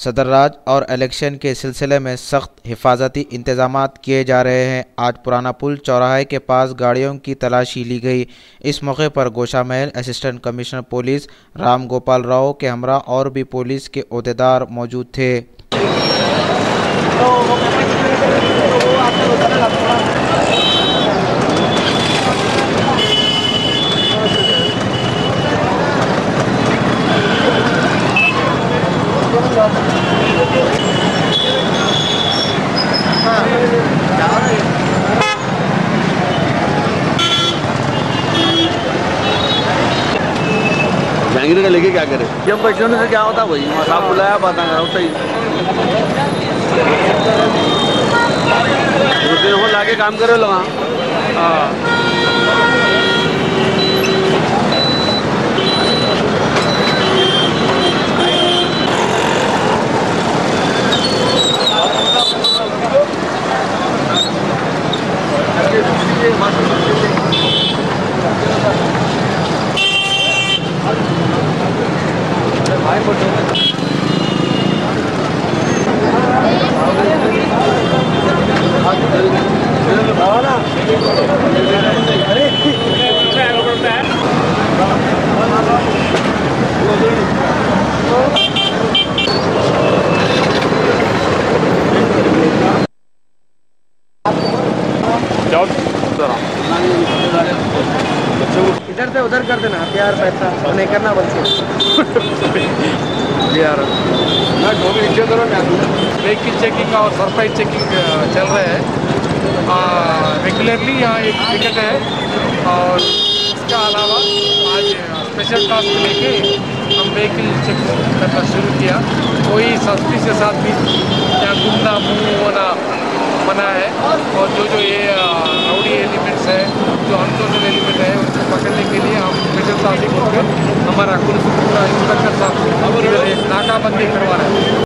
सदरराज और इलेक्शन के सिलसिले में सख्त हिफाजती इंतजामात किए जा रहे हैं। आज पुराना पुल चौराहे के पास गाड़ियों की तलाशी ली गई। इस मौके पर Goshamahal assistant commissioner police Ram Gopal Rao के हमरा और भी पुलिस के ओहदेदार मौजूद थे। जहांगीर का लेके क्या करे, जब बच्चों से क्या होता भाई, साहब बुलाया पता होता ही हो लाके काम करे लोग। इधर से उधर कर देना, प्यार पैसा नहीं करना बल्कि यार ना नीचे करो ना। व्हीकल चेकिंग और सरप्राइज चेकिंग चल रहे हैं रेगुलरली। यहाँ एक टिकट है और इसका अलावा आज स्पेशल टास्क लेके हम व्हीकल चेकिंग करना शुरू किया। कोई सस्पिशियस आदमी या घूमना मुँह होना मना है और जो ये राउडी एलिमेंट्स है, जो अनसोशल एलिमेंट है, उनको पकड़ने के लिए हम स्पेशल टास्क करके हमारा पुलिस पूरा इंस्पेक्टर साहब नाकाबंदी करवा रहे हैं।